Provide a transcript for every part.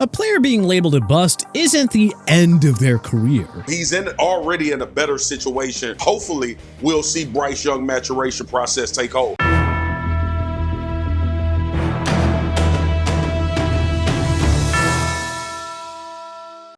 A player being labeled a bust isn't the end of their career. He's already in a better situation. Hopefully, we'll see Bryce Young maturation process take hold.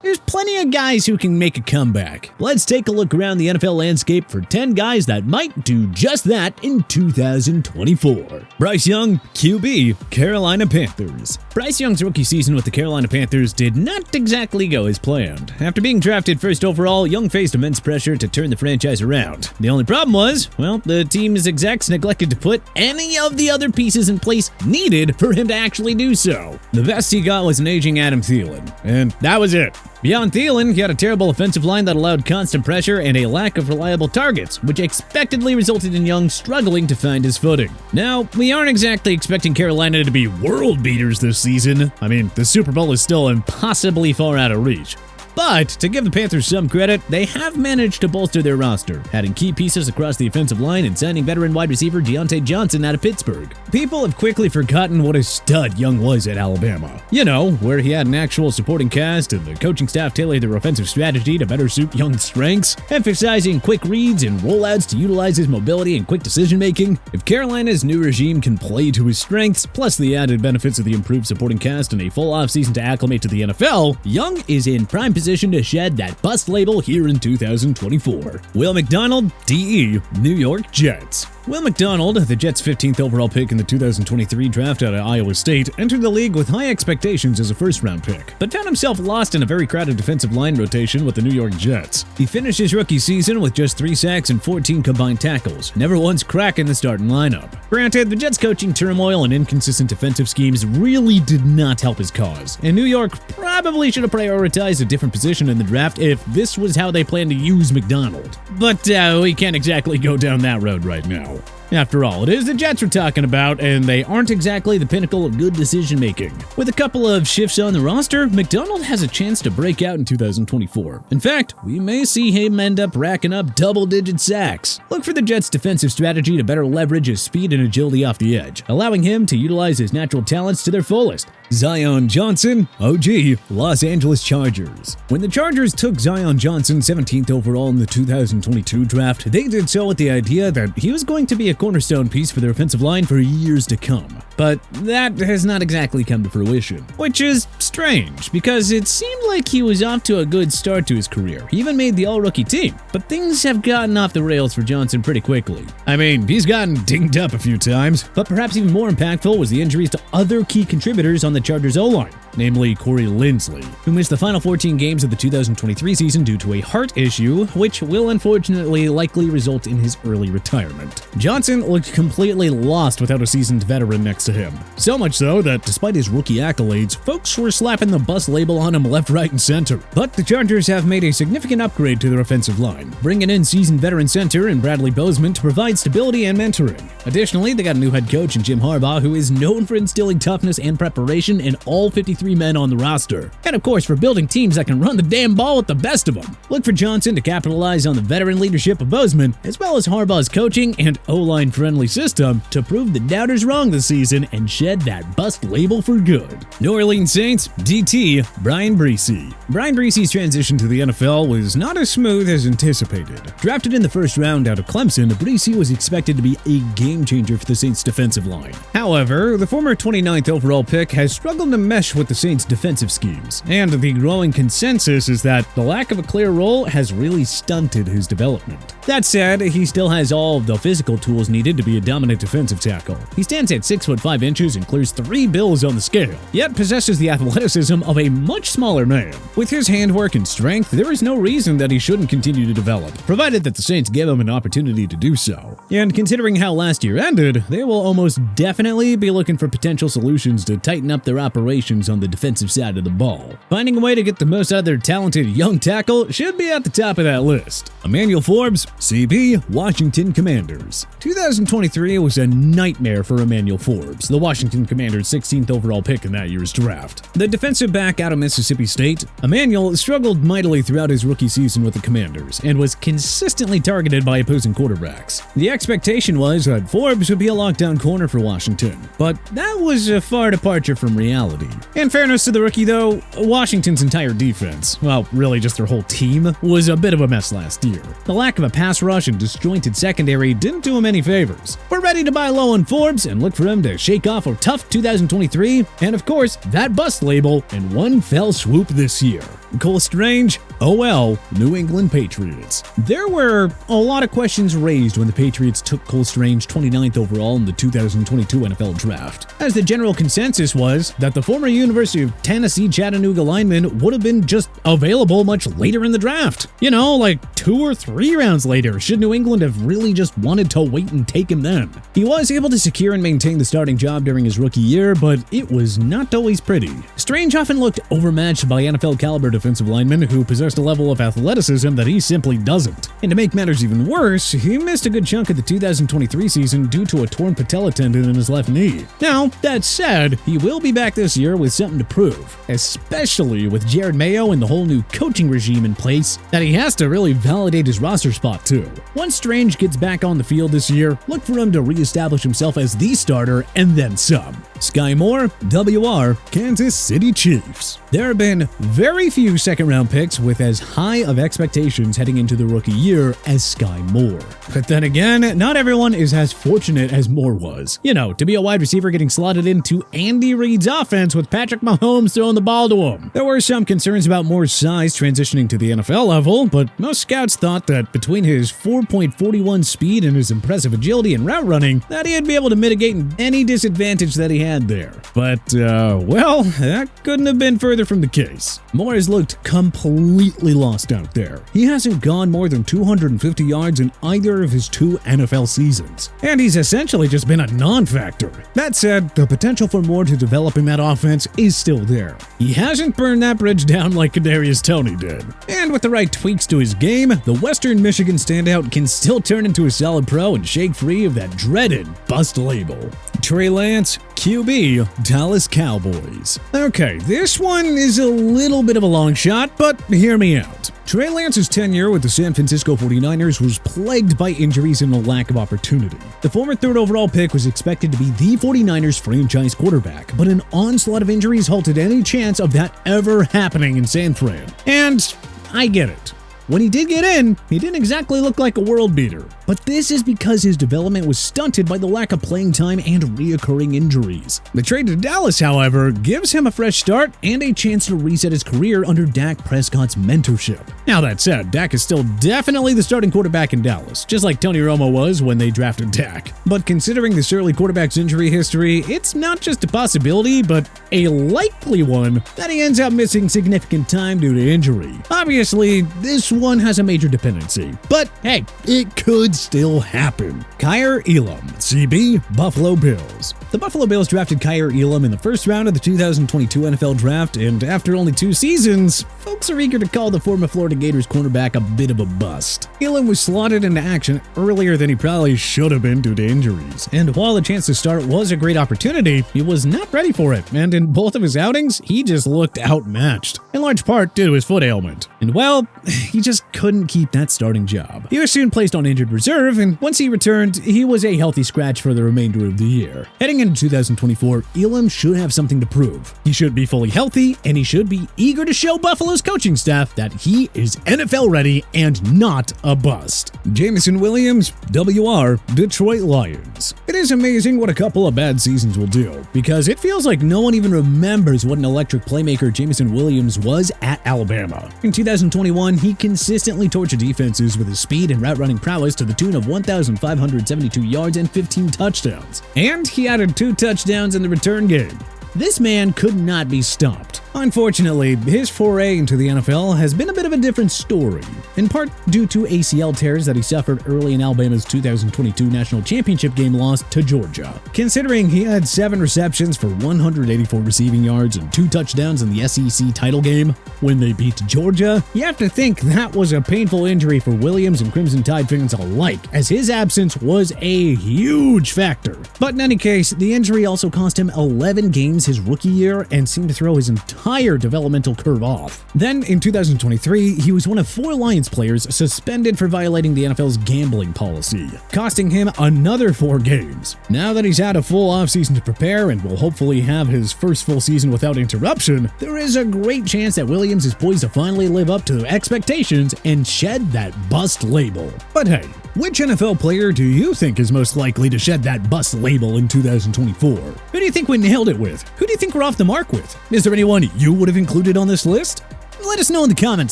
There's plenty of guys who can make a comeback. Let's take a look around the NFL landscape for 10 guys that might do just that in 2024. Bryce Young, QB, Carolina Panthers. Bryce Young's rookie season with the Carolina Panthers did not exactly go as planned. After being drafted first overall, Young faced immense pressure to turn the franchise around. The only problem was, well, the team's execs neglected to put any of the other pieces in place needed for him to actually do so. The best he got was an aging Adam Thielen, and that was it. Beyond Thielen, he had a terrible offensive line that allowed constant pressure and a lack of reliable targets, which expectedly resulted in Young struggling to find his footing. Now, we aren't exactly expecting Carolina to be world beaters this season. I mean, the Super Bowl is still impossibly far out of reach. But, to give the Panthers some credit, they have managed to bolster their roster, adding key pieces across the offensive line and signing veteran wide receiver Deontay Johnson out of Pittsburgh. People have quickly forgotten what a stud Young was at Alabama. You know, where he had an actual supporting cast and the coaching staff tailored their offensive strategy to better suit Young's strengths, emphasizing quick reads and rollouts to utilize his mobility and quick decision-making. If Carolina's new regime can play to his strengths, plus the added benefits of the improved supporting cast and a full offseason to acclimate to the NFL, Young is in prime position to shed that bust label here in 2024. Will McDonald, DE, New York Jets. Will McDonald, the Jets' 15th overall pick in the 2023 draft out of Iowa State, entered the league with high expectations as a first-round pick, but found himself lost in a very crowded defensive line rotation with the New York Jets. He finished his rookie season with just 3 sacks and 14 combined tackles, never once cracking the starting lineup. Granted, the Jets' coaching turmoil and inconsistent defensive schemes really did not help his cause, and New York probably should have prioritized a different position in the draft if this was how they planned to use McDonald. But we can't exactly go down that road right now. After all, it is the Jets we're talking about, and they aren't exactly the pinnacle of good decision-making. With a couple of shifts on the roster, McDonald has a chance to break out in 2024. In fact, we may see him end up racking up double-digit sacks. Look for the Jets' defensive strategy to better leverage his speed and agility off the edge, allowing him to utilize his natural talents to their fullest. Zion Johnson, OG, Los Angeles Chargers. When the Chargers took Zion Johnson 17th overall in the 2022 draft, they did so with the idea that he was going to be a cornerstone piece for their offensive line for years to come. But that has not exactly come to fruition, which is strange because it seemed like he was off to a good start to his career. He even made the all-rookie team, but things have gotten off the rails for Johnson pretty quickly. I mean, he's gotten dinged up a few times, but perhaps even more impactful was the injuries to other key contributors on the Chargers O-line, namely Corey Linsley, who missed the final 14 games of the 2023 season due to a heart issue, which will unfortunately likely result in his early retirement. Johnson looked completely lost without a seasoned veteran next to him. So much so that despite his rookie accolades, folks were slapping the bust label on him left, right, and center. But the Chargers have made a significant upgrade to their offensive line, bringing in seasoned veteran center and Bradley Bozeman to provide stability and mentoring. Additionally, they got a new head coach in Jim Harbaugh, who is known for instilling toughness and preparation in all 53 men on the roster. And of course, for building teams that can run the damn ball with the best of them. Look for Johnson to capitalize on the veteran leadership of Bozeman, as well as Harbaugh's coaching and O-line friendly system to prove the doubters wrong this season and shed that bust label for good. New Orleans Saints, DT, Brian Bresee. Brian Bresee's transition to the NFL was not as smooth as anticipated. Drafted in the first round out of Clemson, Bresee was expected to be a game changer for the Saints' defensive line. However, the former 29th overall pick has struggled to mesh with the Saints' defensive schemes, and the growing consensus is that the lack of a clear role has really stunted his development. That said, he still has all of the physical tools needed to be a dominant defensive tackle. He stands at 6'5" and clears 3 bills on the scale, yet possesses the athleticism of a much smaller man. With his handwork and strength, there is no reason that he shouldn't continue to develop, provided that the Saints give him an opportunity to do so. And considering how last year ended, they will almost definitely be looking for potential solutions to tighten up their operations on the defensive side of the ball. Finding a way to get the most out of their talented young tackle should be at the top of that list. Emmanuel Forbes, CB, Washington Commanders. 2023 was a nightmare for Emmanuel Forbes, the Washington Commanders' 16th overall pick in that year's draft. The defensive back out of Mississippi State, Emmanuel struggled mightily throughout his rookie season with the Commanders and was consistently targeted by opposing quarterbacks. The expectation was that Forbes would be a lockdown corner for Washington, but that was a far departure from reality. In In fairness to the rookie, though, Washington's entire defense, well, really just their whole team, was a bit of a mess last year. The lack of a pass rush and disjointed secondary didn't do him any favors. We're ready to buy low on Forbes and look for him to shake off a tough 2023, and of course, that bust label in one fell swoop this year. Cole Strange, OL, New England Patriots. There were a lot of questions raised when the Patriots took Cole Strange 29th overall in the 2022 NFL Draft, as the general consensus was that the former University of Tennessee Chattanooga lineman would have been just available much later in the draft. You know, like 2 or 3 rounds later, should New England have really just wanted to wait and take him then. He was able to secure and maintain the starting job during his rookie year, but it was not always pretty. Strange often looked overmatched by NFL caliber defensive linemen who possessed a level of athleticism that he simply doesn't. And to make matters even worse, he missed a good chunk of the 2023 season due to a torn patella tendon in his left knee. Now, that said, he will be back this year with something to prove, especially with Jared Mayo and the whole new coaching regime in place that he has to really validate his roster spot too. Once Strange gets back on the field this year, look for him to reestablish himself as the starter and then some. Skyy Moore, WR, Kansas City Chiefs. There have been very few second-round picks with as high of expectations heading into the rookie year as Skyy Moore. But then again, not everyone is as fortunate as Moore was. You know, to be a wide receiver getting slotted into Andy Reid's offense with Patrick Mahomes throwing the ball to him. There were some concerns about Moore's size transitioning to the NFL level, but most scouts thought that between his 4.41 speed and his impressive agility and route running, that he'd be able to mitigate any disadvantage that he had there. But, well, that couldn't have been further from the case. Moore has looked completely lost out there. He hasn't gone more than 250 yards in either of his 2 NFL seasons, and he's essentially just been a non-factor. That said, the potential for Moore to develop in that offense is still there. He hasn't burned that bridge down like Kadarius Toney did. And with the right tweaks to his game, the Western Michigan standout can still turn into a solid pro and shake free of that dreaded bust label. Trey Lance, QB, Dallas Cowboys. Okay, this one is a little bit of a long shot, but hear me out. Trey Lance's tenure with the San Francisco 49ers was plagued by injuries and a lack of opportunity. The former 3rd overall pick was expected to be the 49ers franchise quarterback, but an onslaught of injuries halted any chance of that ever happening in San Fran. And I get it. When he did get in, he didn't exactly look like a world beater. But this is because his development was stunted by the lack of playing time and reoccurring injuries. The trade to Dallas, however, gives him a fresh start and a chance to reset his career under Dak Prescott's mentorship. Now that said, Dak is still definitely the starting quarterback in Dallas, just like Tony Romo was when they drafted Dak. But considering the early quarterback's injury history, it's not just a possibility, but a likely one that he ends up missing significant time due to injury. Obviously, this one has a major dependency, but hey, it could still happen. Kaiir Elam, CB, Buffalo Bills. The Buffalo Bills drafted Kaiir Elam in the first round of the 2022 NFL Draft, and after only 2 seasons, folks are eager to call the former Florida Gators cornerback a bit of a bust. Elam was slotted into action earlier than he probably should have been due to injuries, and while the chance to start was a great opportunity, he was not ready for it, and in both of his outings, he just looked outmatched, in large part due to his foot ailment. And well, he just couldn't keep that starting job. He was soon placed on injured reserve, and once he returned, he was a healthy scratch for the remainder of the year. Heading into 2024, Elam should have something to prove. He should be fully healthy, and he should be eager to show Buffalo's coaching staff that he is NFL ready and not a bust. Jameson Williams, WR, Detroit Lions. It is amazing what a couple of bad seasons will do, because it feels like no one even remembers what an electric playmaker Jameson Williams was at Alabama. In 2021, he consistently tortured defenses with his speed and route running prowess to the tune of 1,572 yards and 15 touchdowns. And he added 2 touchdowns in the return game. This man could not be stopped. Unfortunately, his foray into the NFL has been a bit of a different story, in part due to ACL tears that he suffered early in Alabama's 2022 National Championship game loss to Georgia. Considering he had 7 receptions for 184 receiving yards and 2 touchdowns in the SEC title game, when they beat Georgia, you have to think that was a painful injury for Williams and Crimson Tide fans alike, as his absence was a huge factor. But in any case, the injury also cost him 11 games his rookie year and seemed to throw his entire developmental curve off. Then, in 2023, he was one of 4 Lions players suspended for violating the NFL's gambling policy, costing him another 4 games. Now that he's had a full offseason to prepare and will hopefully have his first full season without interruption, there is a great chance that Williams is poised to finally live up to expectations and shed that bust label. But hey, which NFL player do you think is most likely to shed that bust label in 2024? Who do you think we nailed it with? Who do you think we're off the mark with? Is there anyone you would have included on this list? Let us know in the comment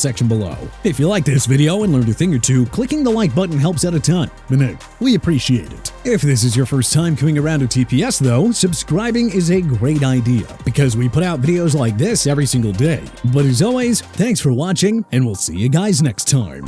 section below. If you like this video and learned a thing or two, clicking the like button helps out a ton, and hey, we appreciate it. If this is your first time coming around to TPS though, subscribing is a great idea, because we put out videos like this every single day. But as always, thanks for watching, and we'll see you guys next time.